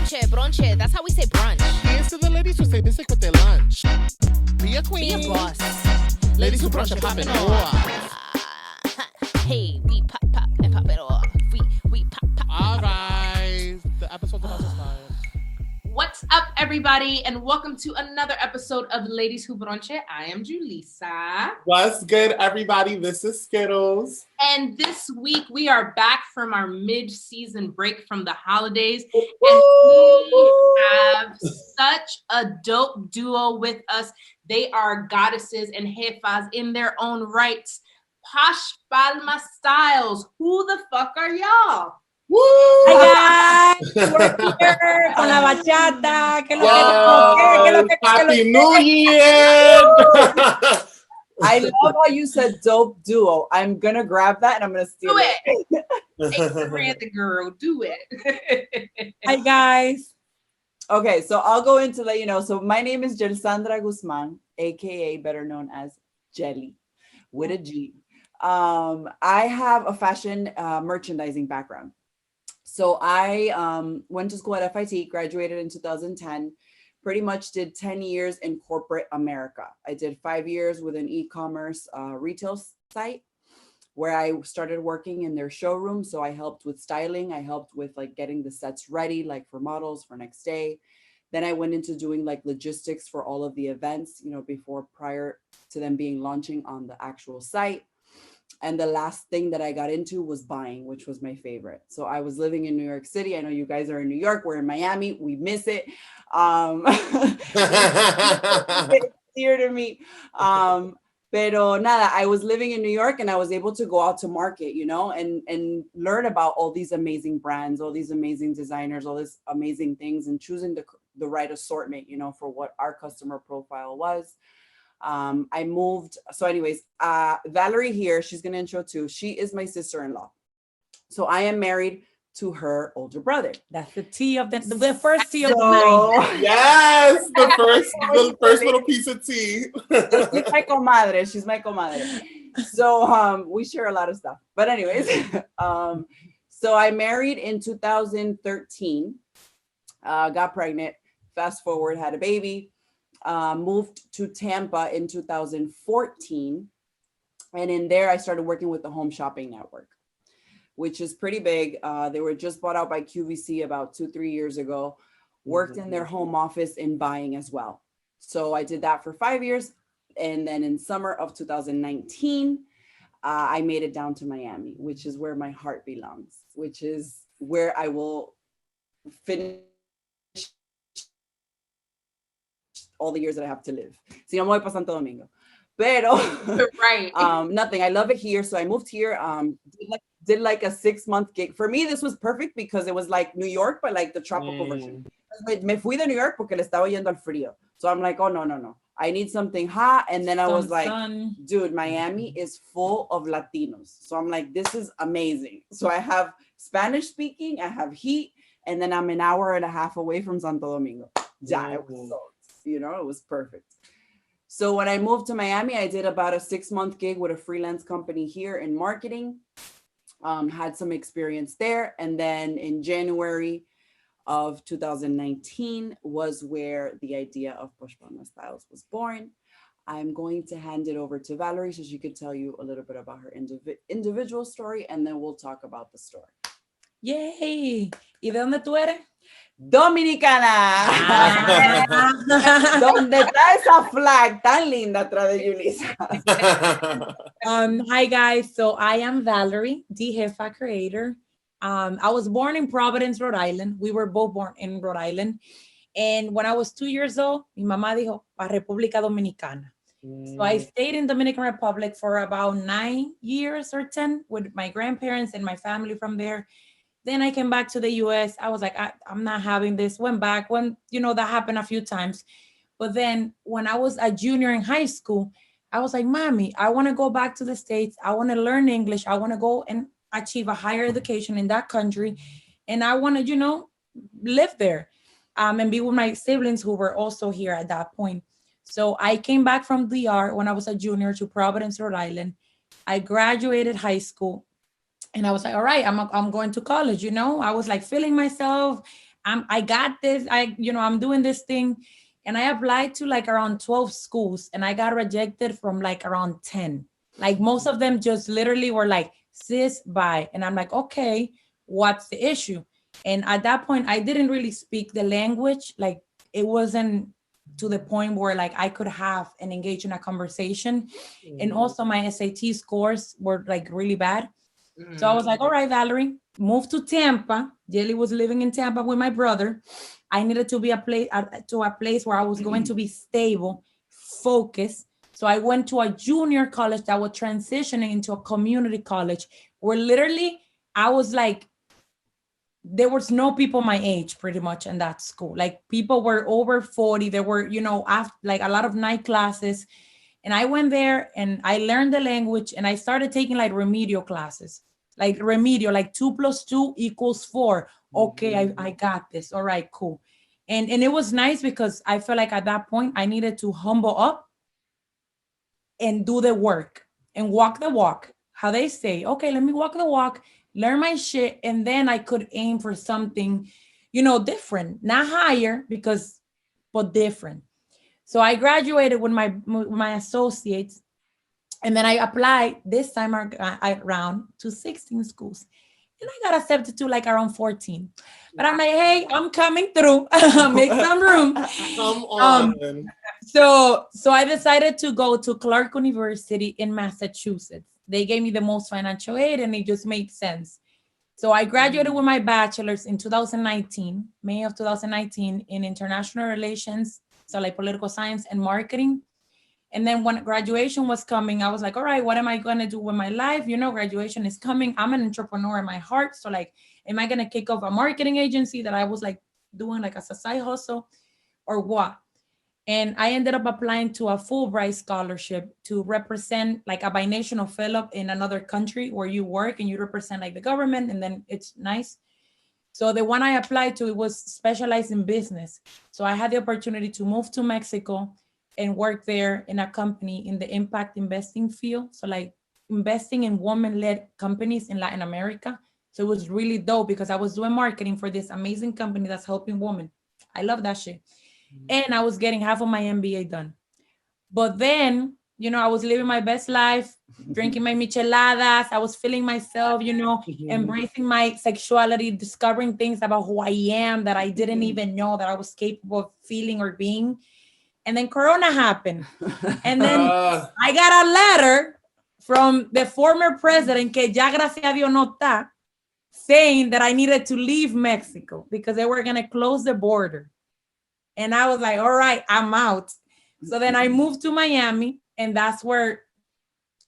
bronche. That's how we say brunch. Here's to the ladies who say basic with their lunch. Be a queen. Be a boss. Ladies who brunch and pop it off. Hey, we pop and pop it off. We pop. All right. The episode's about to start. What's up, everybody, and welcome to another episode of Ladies Who Bronche. I am Julissa. What's good, everybody? This is Skittles. And this week, we are back from our mid-season break from the holidays. And we have such a dope duo with us. They are goddesses and jefas in their own rights. Posh Palma Styles. Who the fuck are y'all? Woo! Hi guys, we're here con la bachata. Happy New Year! I love how you said dope duo. I'm gonna grab that and I'm gonna steal it. The girl, do it. Hi guys. Okay, so I'll go into let you know. So my name is Gelsandra Guzman, aka better known as Jelly, with a G. I have a fashion merchandising background. So I went to school at FIT, graduated in 2010, pretty much did 10 years in corporate America. I did 5 years with an e-commerce retail site where I started working in their showroom. So I helped with styling. I helped with like getting the sets ready, like for models for next day. Then I went into doing like logistics for all of the events, you know, prior to them being launching on the actual site. And the last thing that I got into was buying, which was my favorite. So I was living in New York City. I know you guys are in New York. We're in Miami. We miss it. It's dear to me. Pero nada, I was living in New York and I was able to go out to market, you know, and learn about all these amazing brands, all these amazing designers, all these amazing things, and choosing the right assortment, you know, for what our customer profile was. I moved. So anyways, Valerie here, she's going to intro too. She is my sister-in-law. So I am married to her older brother. That's the tea of the first tea of the night. Yes, the first little piece of tea. She's my comadre. She's my comadre. So we share a lot of stuff. But anyways, so I married in 2013, got pregnant, fast forward, had a baby. Moved to Tampa in 2014. And in there, I started working with the Home Shopping Network, which is pretty big. They were just bought out by QVC about 2-3 years ago, worked in their home office in buying as well. So I did that for 5 years. And then in summer of 2019, I made it down to Miami, which is where my heart belongs, which is where I will finish all the years that I have to live. Si no me voy para Santo Domingo. Pero, right. Nothing. I love it here. So I moved here, did like a 6-month gig. For me, this was perfect because it was like New York, but like the tropical version. Me fui de New York porque le estaba yendo al frío. So I'm like, oh, no. I need something hot. And then I was like, dude, Miami is full of Latinos. So I'm like, this is amazing. So I have Spanish speaking, I have heat, and then I'm an hour and a half away from Santo Domingo. Yeah, it was so, you know, it was perfect. So when I moved to Miami, I did about a 6-month gig with a freelance company here in marketing, had some experience there. And then in January of 2019 was where the idea of Posh Palma Styles was born. I'm going to hand it over to Valerie so she could tell you a little bit about her individual story, and then we'll talk about the story. Yay! ¿Y de dónde tú eres? Dominicana. ¿Dónde está esa flag tan linda atrás de Julissa? Hi guys, so I am Valerie, the Jefa creator. I was born in Providence, Rhode Island. We were both born in Rhode Island. And when I was 2 years old, mi mamá dijo, pa República Dominicana. So I stayed in Dominican Republic for about 9 years or 10 with my grandparents and my family from there. Then I came back to the US. I was like, I'm not having this. Went back when, you know, that happened a few times. But then when I was a junior in high school, I was like, Mommy, I want to go back to the States. I want to learn English. I want to go and achieve a higher education in that country. And I want to, you know, live there and be with my siblings who were also here at that point. So I came back from DR when I was a junior to Providence, Rhode Island. I graduated high school. And I was like, all right, I'm going to college, you know. I was like feeling myself. I got this. I'm doing this thing. And I applied to like around 12 schools and I got rejected from like around 10. Like most of them just literally were like, sis, bye. And I'm like, okay, what's the issue? And at that point, I didn't really speak the language. Like it wasn't to the point where like I could have and engage in a conversation. And also my SAT scores were like really bad. So I was like, all right, Valerie, move to Tampa. Jelly was living in Tampa with my brother. I needed to be a place where I was going to be stable, focused. So I went to a junior college that was transitioning into a community college where literally I was like, there was no people my age pretty much in that school. Like people were over 40. There were, after, like a lot of night classes. And I went there and I learned the language and I started taking like remedial classes, like remedial, like 2 + 2 = 4. Okay, I got this. All right, cool. And it was nice because I felt like at that point I needed to humble up and do the work and walk the walk. How they say, okay, let me walk the walk, learn my shit, and then I could aim for something, different, not higher but different. So I graduated with my associates, and then I applied this time around to 16 schools. And I got accepted to like around 14. But I'm like, hey, I'm coming through. Make some room. Come on. So I decided to go to Clark University in Massachusetts. They gave me the most financial aid and it just made sense. So I graduated with my bachelor's in 2019, May of 2019, in international relations, so like political science and marketing. And then when graduation was coming, I was like, all right, what am I going to do with my life? Graduation is coming. I'm an entrepreneur in my heart. So like, am I going to kick off a marketing agency that I was like doing like as a side hustle or what? And I ended up applying to a Fulbright scholarship to represent like a binational fellow in another country where you work and you represent like the government, and then it's nice. So the one I applied to, it was specialized in business. So I had the opportunity to move to Mexico and work there in a company in the impact investing field. So like investing in women-led companies in Latin America. So it was really dope because I was doing marketing for this amazing company that's helping women. I love that shit. And I was getting half of my MBA done. But then, I was living my best life, drinking my micheladas. I was feeling myself, embracing my sexuality, discovering things about who I am that I didn't even know that I was capable of feeling or being. And then Corona happened. And then I got a letter from the former president, que ya gracias a Dios no está, saying that I needed to leave Mexico because they were going to close the border. And I was like, all right, I'm out. So then I moved to Miami, and that's where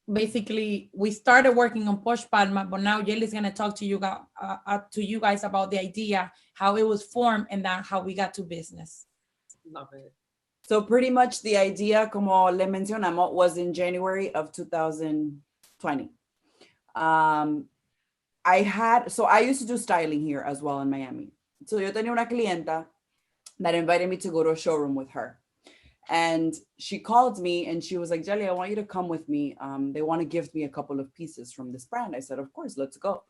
basically we started working on Posh Palma. But now Jelly's going to talk to you guys about the idea, how it was formed, and then how we got to business. Love it. So pretty much the idea, como le mencionamos, was in January of 2020. I used to do styling here as well in Miami. So yo tenía una clienta that invited me to go to a showroom with her. And she called me and she was like, Jelly, I want you to come with me. They want to gift me a couple of pieces from this brand. I said, of course, let's go.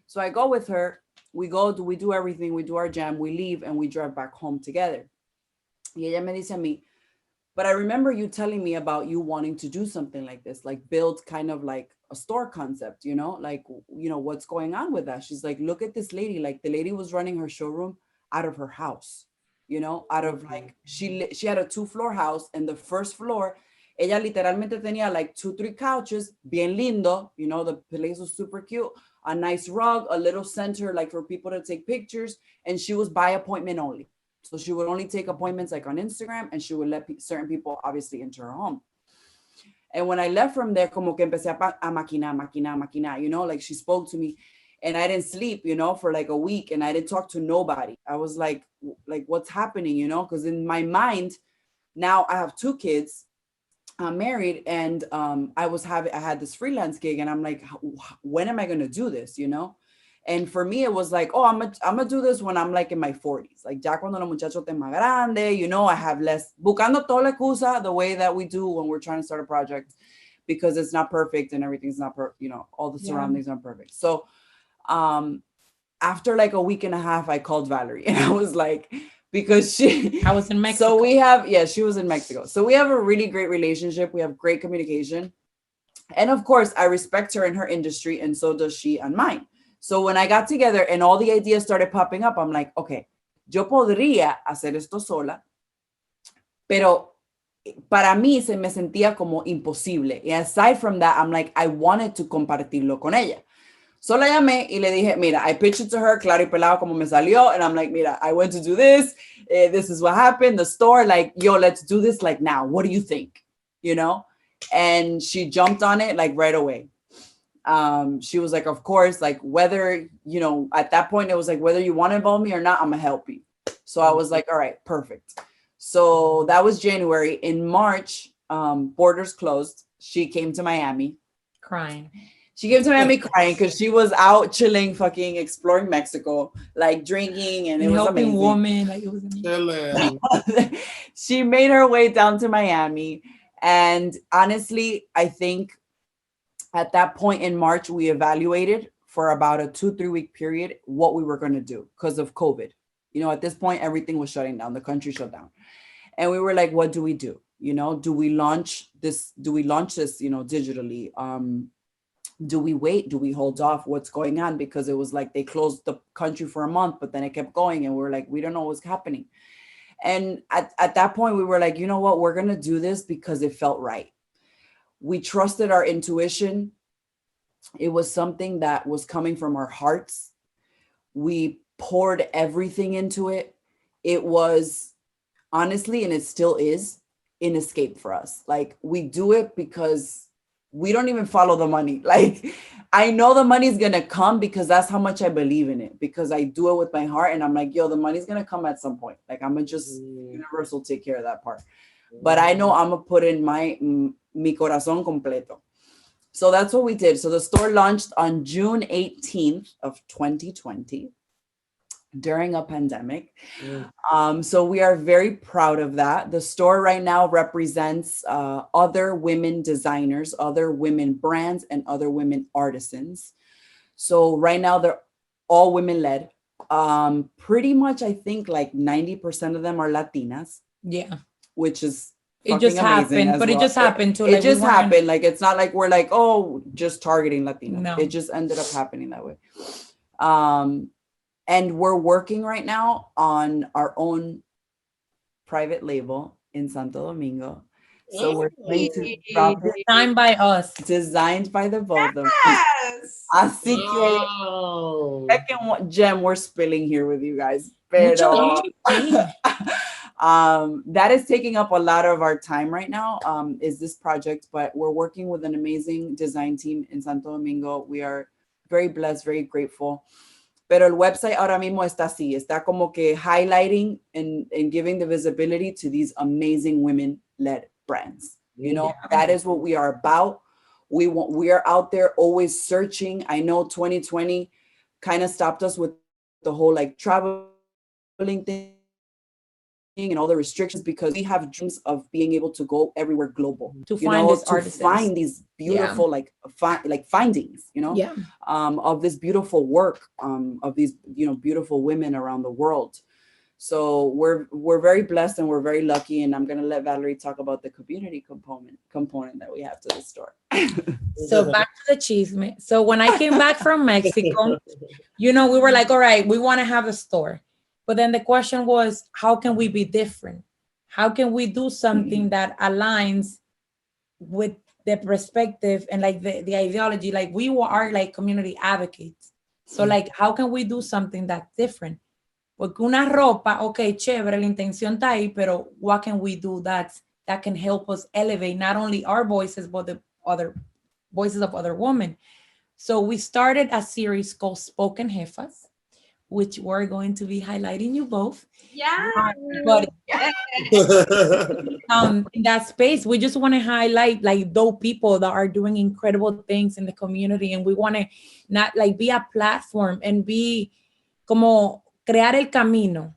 So I go with her. We do everything. We do our jam. We leave and we drive back home together. Y ella me dice a mí, but I remember you telling me about you wanting to do something like this, like build kind of like a store concept, like, what's going on with that? She's like, look at this lady. Like the lady was running her showroom out of her house. Out of like, she had a 2-floor house, and the first floor, ella literalmente tenía like 2-3 couches, bien lindo, the place was super cute, a nice rug, a little center like for people to take pictures, and she was by appointment only. So she would only take appointments like on Instagram, and she would let certain people obviously into her home. And when I left from there, como que empecé a maquinar, like she spoke to me. And I didn't sleep, for like a week, and I didn't talk to nobody. I was like what's happening, because in my mind, now I have 2 kids, I'm married, and I had this freelance gig, and I'm like, when am I going to do this, And for me, it was like, oh, I'm gonna do this when I'm like in my 40s, like ya cuando los muchachos estén más grande, I have less, buscando toda la excusa, the way that we do when we're trying to start a project, because it's not perfect and everything's not all the surroundings aren't perfect. So after like a week and a half, I called Valerie and I was like, because I was in Mexico. So we have, she was in Mexico. So we have a really great relationship. We have great communication. And of course, I respect her in her industry, and so does she on mine. So when I got together and all the ideas started popping up, I'm like, okay, yo podría hacer esto sola, pero para mí se me sentía como imposible. Y aside from that, I'm like, I wanted to compartirlo con ella. So la llamé y le dije, mira, I pitched it to her, claro y pelado como me salió. And I'm like, mira, I went to do this. This is what happened. The store, like, yo, let's do this like now. What do you think? You know? And she jumped on it like right away. She was like, of course, like whether, you know, at that point, it was like, whether you want to involve me or not, I'm going to help you. So I was like, all right, perfect. So that was January. In March, borders closed. She came to Miami. Crying. She came to Miami crying because she was out chilling, fucking exploring Mexico, like drinking, and it was helping amazing. Woman, like it was amazing. She made her way down to Miami. And honestly, I think at that point in March, we evaluated for about a 2-3 week period what we were going to do because of COVID. You know, at this point, everything was shutting down. The country shut down. And we were like, what do we do? You know, do we launch this, you know, digitally? Do we wait? Do we hold off? What's going on? Because it was like they closed the country for a month, but then it kept going. And we're like, we don't know what's happening. And at that point, we were like, you know what? We're going to do this because it felt right. We trusted our intuition. It was something that was coming from our hearts. We poured everything into it. It was honestly, and it still is, an escape for us. Like, we do it because we don't even follow the money. Like, I know the money's going to come because that's how much I believe in it, because I do it with my heart. And I'm like, yo, the money's going to come at some point. Like, I'm going to just, universe will take care of that part. But I know I'm going to put in mi corazón completo. So that's what we did. So the store launched on June 18th of 2020 during a pandemic. So we are very proud of that. The store right now represents other women designers, other women brands, and other women artisans. So right now they're all women led. Pretty much, I think like 90% of them are Latinas. Yeah. Which is it just happened, but well. It just happened too. It just happened. Like, it's not like we're like, oh, just targeting Latinos. No. It just ended up happening that way. And we're working right now on our own private label in Santo Domingo. So we're going to drop it. Designed by us. Designed by the both of us. Yes. Así que, second gem we're spilling here with you guys. Pero, that is taking up a lot of our time right now, is this project, but we're working with an amazing design team in Santo Domingo. We are very blessed, very grateful. Pero el website ahora mismo está así, está como que highlighting and giving the visibility to these amazing women-led brands. You know, that is what we are about. We are out there always searching. I know 2020 kind of stopped us with the whole like traveling thing and all the restrictions, because we have dreams of being able to go everywhere global to find these beautiful like findings, you know, of this beautiful work, of these, you know, beautiful women around the world. So we're very blessed and we're very lucky, and I'm gonna let Valerie talk about the community component that we have to the store. So back to the chisme. So when I came back from Mexico, you know, we were like, all right, we want to have a store. But then the question was, how can we be different? How can we do something that aligns with the perspective and like the ideology? Like, we are like community advocates. So like, how can we do something that's different? Porque una ropa, okay, chévere, la intención está ahí, pero what can we do that can help us elevate not only our voices, but the other voices of other women? So we started a series called Spoken Jefas, which we're going to be highlighting you both. Yeah. But in that space, we just want to highlight like those people that are doing incredible things in the community. And we want to not like be a platform and be como crear el camino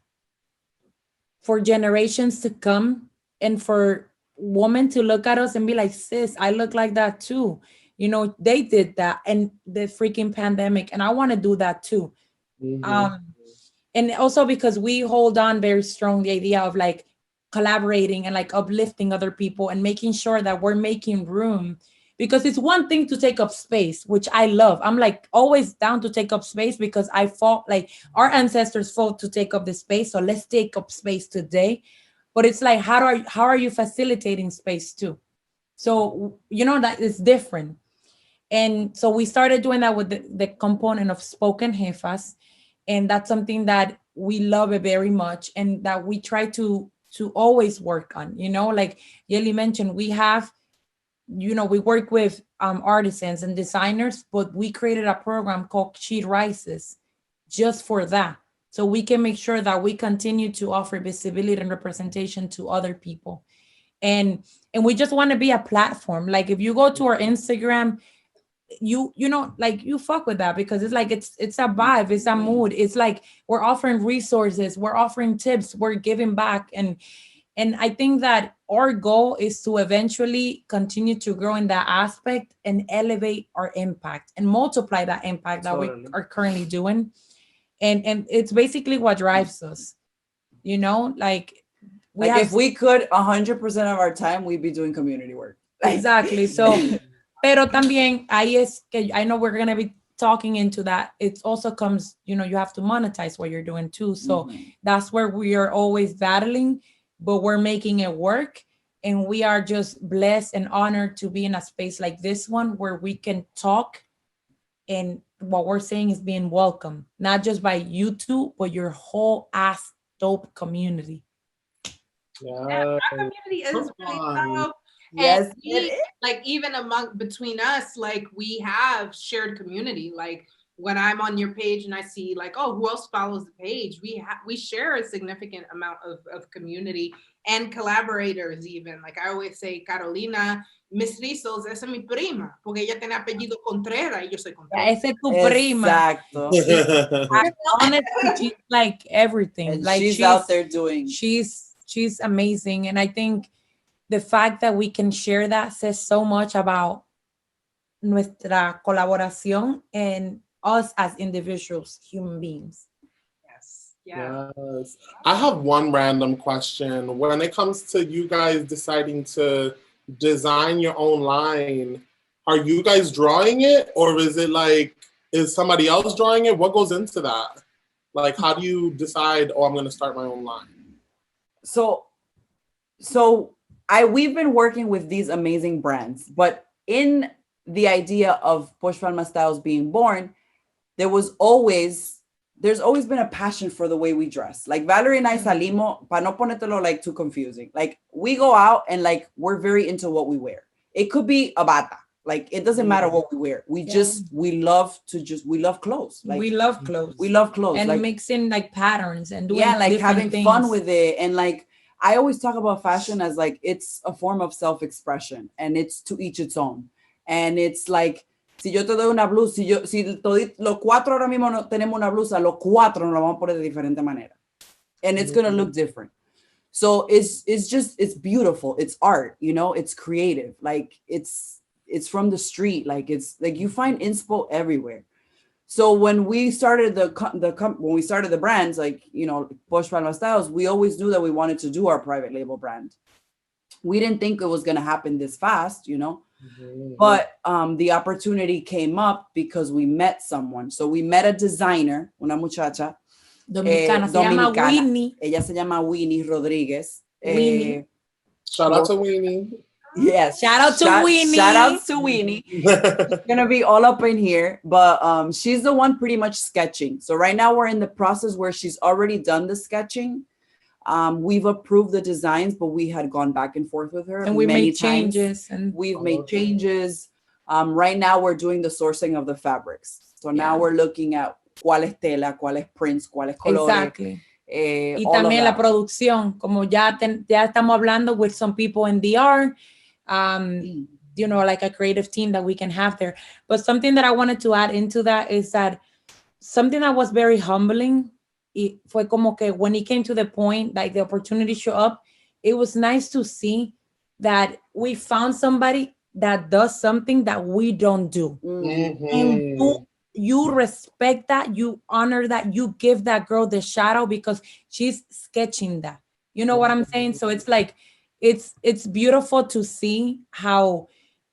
for generations to come, and for women to look at us and be like, sis, I look like that too. You know, they did that and the freaking pandemic, and I want to do that too. And also because we hold on very strong the idea of like collaborating and like uplifting other people and making sure that we're making room, because it's one thing to take up space, which I love. I'm like always down to take up space because I fought, like our ancestors fought to take up the space, so let's take up space today. But it's like how are you facilitating space too? So you know that is different. And so we started doing that with the component of spoken jefas, and that's something that we love it very much and that we try to always work on. You know, like Yeli mentioned, we have, you know, we work with artisans and designers, but we created a program called She Rises just for that, so we can make sure that we continue to offer visibility and representation to other people. And we just want to be a platform. Like if you go to our Instagram, you know, like you fuck with that because it's like it's a vibe, it's a mood. It's like we're offering resources, we're offering tips, we're giving back. And I think that our goal is to eventually continue to grow in that aspect and elevate our impact and multiply that impact that we are currently doing. And it's basically what drives us, you know, like if we could 100% of our time, we'd be doing community work. Exactly. So pero también ahí es que I know we're going to be talking into that. It also comes, you know, you have to monetize what you're doing too. So that's where we are always battling, but we're making it work. And we are just blessed and honored to be in a space like this one where we can talk and what we're saying is being welcome, not just by you two, but your whole ass dope community. Yeah, our community is really dope. Yes, we, like even between us, like we have shared community. Like when I'm on your page and I see like, oh, who else follows the page? We share a significant amount of community and collaborators even. Like I always say, Carolina, Miss Rizos, esa es mi prima, porque ella tiene apellido Contreras y yo soy Contreras. Esa es tu prima. Exacto. Honestly, she's like everything. And like she's out there doing. She's amazing. And I think the fact that we can share that says so much about nuestra colaboración and us as individuals, human beings. Yes. I have one random question. When it comes to you guys deciding to design your own line, are you guys drawing it or is it like, is somebody else drawing it? What goes into that? Like, how do you decide, oh, I'm going to start my own line? So we've been working with these amazing brands, but in the idea of Posh Palma Styles being born, there's always been a passion for the way we dress. Like Valerie and I salimos, para no ponértelo like too confusing. Like we go out and like we're very into what we wear. It could be a bata. Like it doesn't matter what we wear. We love clothes. Like we love clothes. We love clothes. And like, mixing like patterns and doing like having things. fun with it. And like I always talk about fashion as like it's a form of self-expression and it's to each its own. And it's like si yo te doy una blusa, los cuatro ahora mismo no tenemos una blusa, los cuatro nos la vamos a poner de diferente manera. And it's going to look different. So it's beautiful. It's art, you know, it's creative. Like it's from the street. Like it's like you find inspo everywhere. So when we started the brands, like, you know, Posh Palma Styles, we always knew that we wanted to do our private label brand. We didn't think it was going to happen this fast, you know. But the opportunity came up because we met someone. So we met a designer, una muchacha Dominicana. Se llama Winnie. Ella se llama Winnie Rodriguez. Winnie. Shout out to Winnie. Yes. Shout out to Winnie. Shout out to Winnie. She's gonna be all up in here, but she's the one pretty much sketching. So right now we're in the process where she's already done the sketching. We've approved the designs, but we had gone back and forth with her. And we made times. changes. And we've made changes. Right now we're doing the sourcing of the fabrics. So now we're looking at cuál es tela, cuál es prints, cuál es colores. Exactly. Y también la producción, como ya estamos hablando with some people in DR, you know, like a creative team that we can have there. But something that I wanted to add into that is that something that was very humbling, y fue como que when it came to the point, like the opportunity showed up, it was nice to see that we found somebody that does something that we don't do. Mm-hmm. And tú you respect that, you honor that, you give that girl the shout out because she's sketching that. You know what I'm saying? So it's like, it's beautiful to see how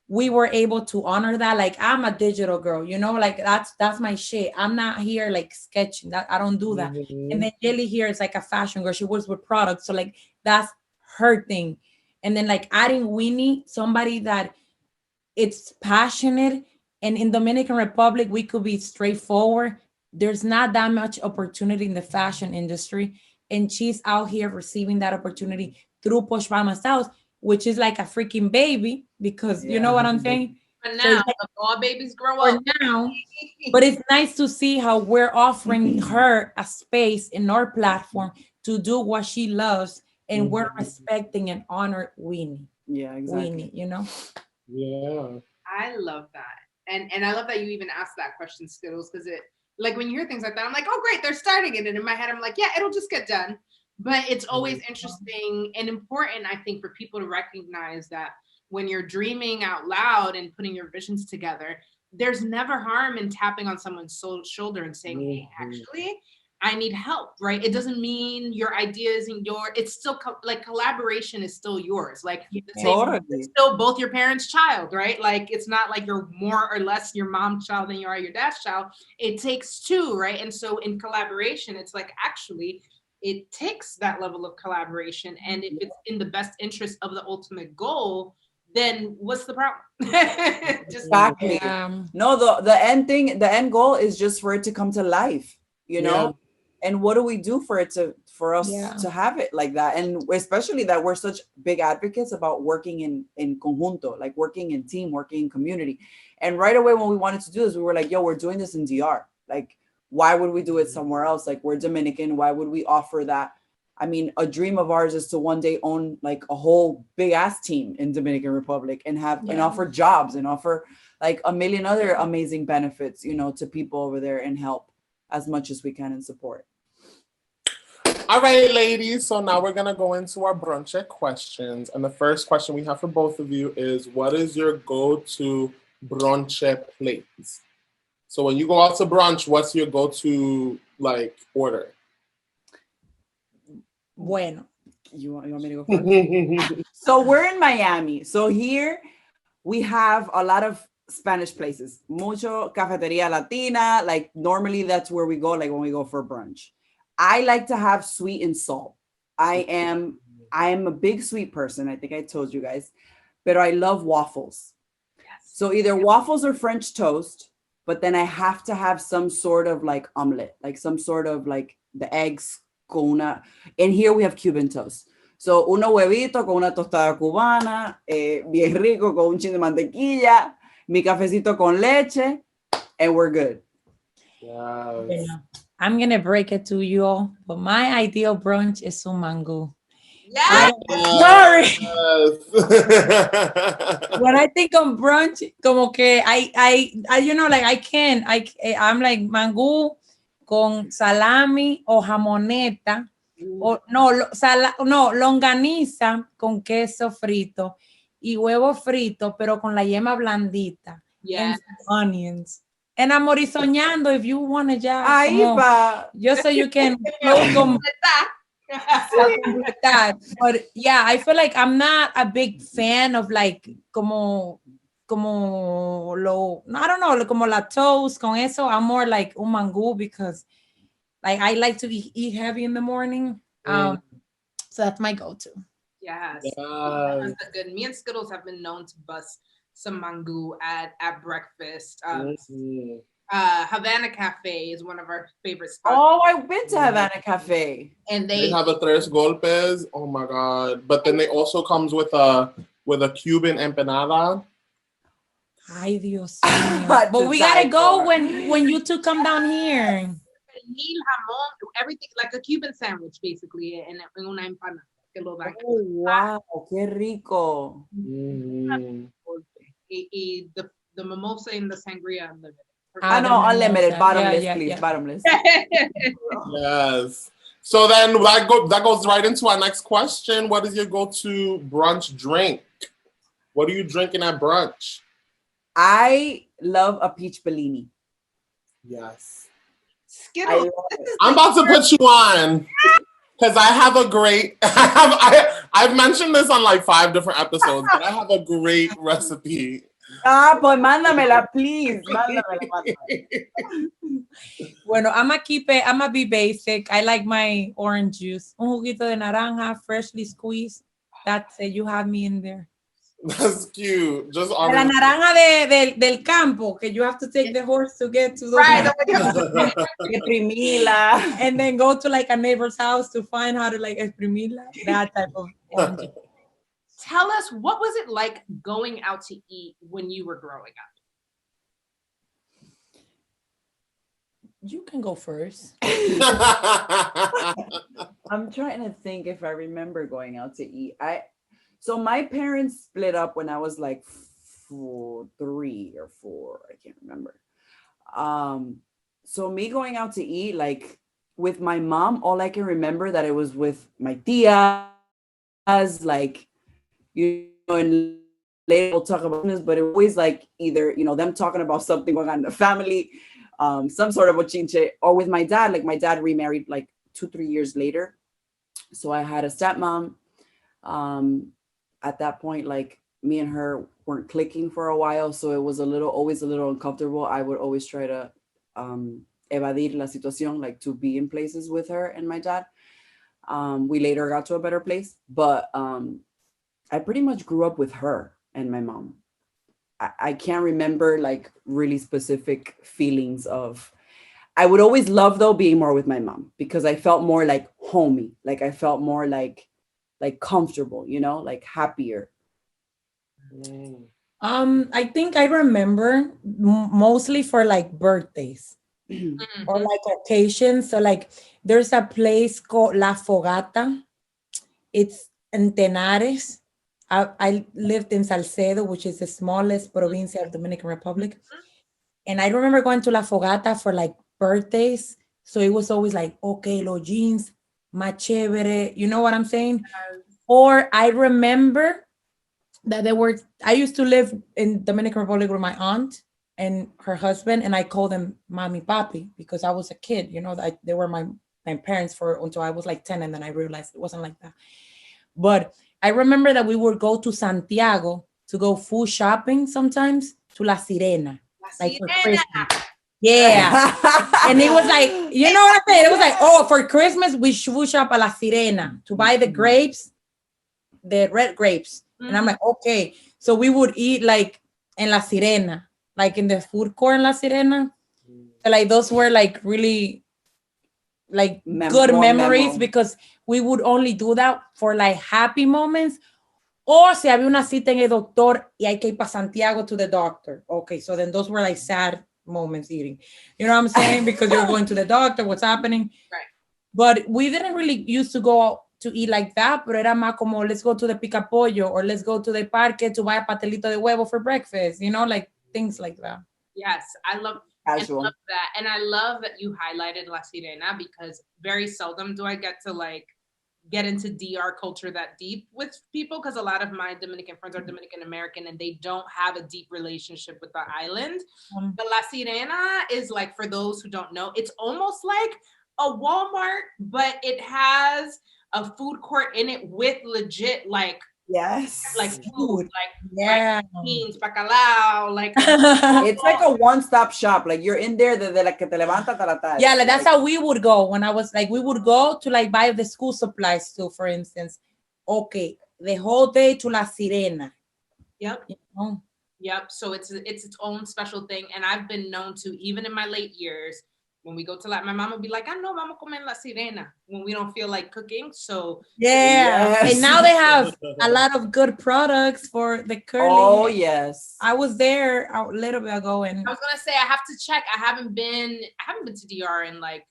we were able to honor that. Like, I'm a digital girl, you know, like that's my shit. I'm not here like sketching that. I don't do that. And then Jelly here is like a fashion girl. She works with products. So like, that's her thing. And then like adding Winnie, somebody that it's passionate. And in Dominican Republic, we could be straightforward. There's not that much opportunity in the fashion industry. And she's out here receiving that opportunity through Posh Palma Styles, which is like a freaking baby, because you know what I'm saying? But So now, it's like, all babies grow for up. now, but it's nice to see how we're offering her a space in our platform to do what she loves, and we're respecting and honor Winnie. Yeah, exactly. Winnie, you know? Yeah. I love that. And I love that you even asked that question, Skittles, because it, like, when you hear things like that, I'm like, oh, great, they're starting it. And in my head, I'm like, yeah, it'll just get done. But it's always interesting and important, I think, for people to recognize that when you're dreaming out loud and putting your visions together, there's never harm in tapping on someone's shoulder and saying, hey, actually, I need help, right? It doesn't mean your idea isn't yours. It's still like collaboration is still yours. Like it's still both your parents' child, right? Like it's not like you're more or less your mom's child than you are your dad's child. It takes two, right? And so in collaboration, it's like actually it takes that level of collaboration. And if it's in the best interest of the ultimate goal, then what's the problem? Exactly. No, the end goal is just for it to come to life, you know? And what do we do for us to have it like that? And especially that we're such big advocates about working in conjunto, like working in team, working in community. And right away when we wanted to do this, we were like, yo, we're doing this in DR. Like, why would we do it somewhere else? Like, we're Dominican. Why would we offer that? I mean, a dream of ours is to one day own like a whole big ass team in Dominican Republic and have and offer jobs and offer like a million other amazing benefits, you know, to people over there and help as much as we can and support. All right, ladies. So now we're going to go into our brunch questions. And the first question we have for both of you is, what is your go-to brunch plate? So when you go out to brunch, what's your go-to like order? Bueno. You want me to go first? So we're in Miami. So here we have a lot of Spanish places. Mucho cafeteria latina. Like normally that's where we go, like when we go for brunch. I like to have sweet and salt. I am a big sweet person. I think I told you guys, but I love waffles. Yes. So either waffles or French toast, but then I have to have some sort of like omelet, like some sort of like the eggs con una, and here we have Cuban toast. So uno huevito con una tostada cubana, bien rico con un chin de mantequilla, mi cafecito con leche, and we're good. Yes. Yeah. I'm going to break it to you all, but my ideal brunch is un mango. Yeah. Sorry. When I think of brunch, como que I you know, like I'm like mango con salami o jamoneta, o longaniza con queso frito y huevo frito, pero con la yema blandita. Yes. And onions. And I'm horizoñando if you want to just, just so you can but yeah, I feel like I'm not a big fan of like como la toast con eso. I'm more like un mangú because like I like to eat heavy in the morning. So that's my go-to. Yes. That's a good. Me and Skittles have been known to bust some mangú at breakfast. Havana Cafe is one of our favorite spots. Oh, I've been to Havana Cafe. And they have a tres golpes. Oh my God. But then they also comes with a Cuban empanada. Ay, Dios mío. But we gotta go when you two come down here. Everything like a Cuban sandwich, basically, and una empanada. Oh, wow, qué rico. The mimosa and the sangria unlimited. No, unlimited, bottomless, please, bottomless. Yes. So then that goes right into our next question. What is your go-to brunch drink? What are you drinking at brunch? I love a peach Bellini. Yes. Skittles. I'm about to put you on because I have a great. I've mentioned this on like 5 different episodes, but I have a great recipe. Pues mándamela, please. Mándamela. Bueno, I'm gonna be basic. I like my orange juice. Un juguito de naranja, freshly squeezed. That's it. You have me in there. That's cute. Just De la naranja del campo, que you have to take the horse to get to those. Right. Exprimirla. And then go to like a neighbor's house to find how to like exprimirla. That type of orange juice. Tell us, what was it like going out to eat when you were growing up? You can go first. I'm trying to think if I remember going out to eat. So my parents split up when I was like 3 or 4. I can't remember. So me going out to eat, like with my mom, all I can remember that it was with my tias, like, you know, and later we'll talk about this, but it was always like either, you know, them talking about something going on in the family, some sort of bochinche, or with my dad. Like my dad remarried like 2-3 years later. So I had a stepmom. At that point, like me and her weren't clicking for a while. So it was always a little uncomfortable. I would always try to evadir la situación, like to be in places with her and my dad. We later got to a better place, but I pretty much grew up with her and my mom. I can't remember like really specific feelings of, I would always love though being more with my mom because I felt more like homey. Like I felt more like comfortable, you know, like happier. I think I remember mostly for like birthdays or like occasions. So like there's a place called La Fogata. It's in Tenares. I lived in Salcedo, which is the smallest provincia of Dominican Republic. And I remember going to La Fogata for like birthdays. So it was always like, okay, los jeans, más chévere. You know what I'm saying? Or I remember that I used to live in Dominican Republic with my aunt and her husband, and I called them mommy, papi, because I was a kid, you know, they were my parents until I was like 10, and then I realized it wasn't like that. But I remember that we would go to Santiago to go food shopping sometimes to La Sirena. Like for Christmas. Yeah. And it was like, you know what I'm saying? It was like, oh, for Christmas, we should shop at La Sirena to buy the grapes, the red grapes. And I'm like, okay. So we would eat like in La Sirena, like in the food court in La Sirena. So like those were like really like good memories because we would only do that for like happy moments. Or si había una cita en el doctor y hay que ir para Santiago to the doctor. Okay, so then those were like sad moments eating. You know what I'm saying? Because you're going to the doctor, what's happening? Right. But we didn't really used to go out to eat like that, pero era más como let's go to the Pica Pollo or let's go to the parque to buy a pastelito de huevo for breakfast, you know, like things like that. Yes, I love that. And I love that you highlighted La Sirena because very seldom do I get to like get into DR culture that deep with people because a lot of my Dominican friends are Dominican American and they don't have a deep relationship with the island. But La Sirena is like, for those who don't know, it's almost like a Walmart, but it has a food court in it with legit like food, like beans, bacalao, like it's like a one-stop shop. Like you're in there, de la que te levanta hasta la tarde. Yeah, like that's how we would go when I was like, we would go to like buy the school supplies too, for instance. Okay, the whole day to La Sirena. Yep. You know? Yep. So it's its own special thing, and I've been known to, even in my late years, when we go to like, my mom would be like, no, vamos a comer en La Sirena when we don't feel like cooking. So and now they have a lot of good products for the curly. Oh yes, I was there a little bit ago, and I was gonna say I have to check. I haven't been to DR in like,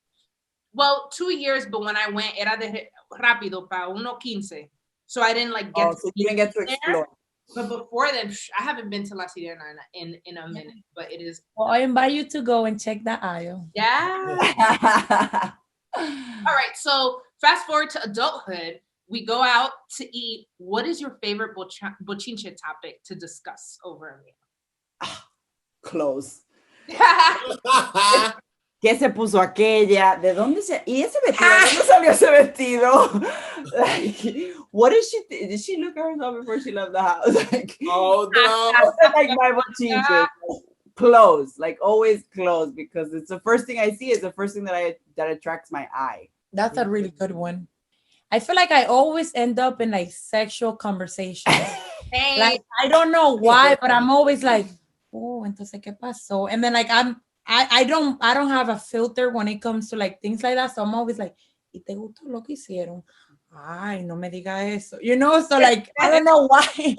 2 years, but when I went, era de rápido para 1:15, so I didn't like get. So you didn't get to explore. But before then, I haven't been to La Sirena in a minute, but it is. Well, I invite you to go and check the aisle. Yeah. All right. So fast forward to adulthood. We go out to eat. What is your favorite bochinche topic to discuss over a meal? Clothes. ¿Qué se puso aquella? ¿De dónde se? ¿Y ese vestido? ¿De dónde salió ese vestido? Like, what did did she look at herself before she left the house? Like, Oh no. that's like my bochinche. Clothes, like always clothes, because it's the first thing I see is the first thing that attracts my eye. That's a really good one. I feel like I always end up in like sexual conversations. Like, I don't know why, but I'm always like, oh, entonces qué pasó? And then like I don't have a filter when it comes to like things like that. So I'm always like, ¿y te gustó lo que hicieron? Ay, no me diga eso. You know, so like, I don't know why.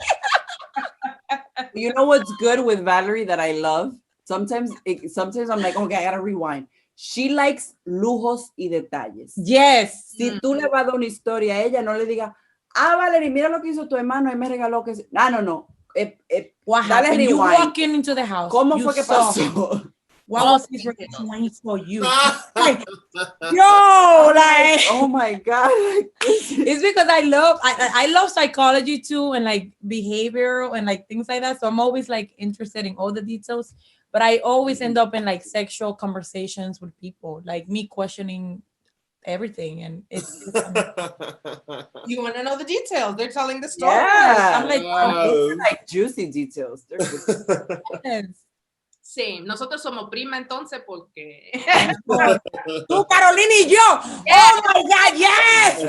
You know what's good with Valerie that I love? Sometimes I'm like, okay, I gotta rewind. She likes lujos y detalles. Yes. Si tú le vas a dar una historia a ella, no le digas, Valerie, mira lo que hizo tu hermano y me regaló que... No. What dale happened? You rewind. walking into the house. ¿Cómo fue que pasó? What was his reaction for you? Like, yo, like, oh my God. It's because I love psychology too, and like behavioral and like things like that. So I'm always like interested in all the details, but I always end up in like sexual conversations with people, like me questioning everything. And it's You want to know the details. They're telling the story. Yeah. I'm like, Those are like juicy details. They're good. yes. Sí, nosotros somos prima entonces porque... Tú, Carolina y yo. Oh my God, yes.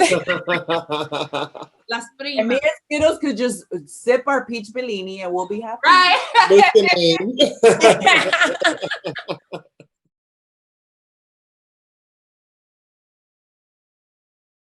Las And primas. me and Skittles could just sip our peach Bellini and we'll be happy. Right? Listening.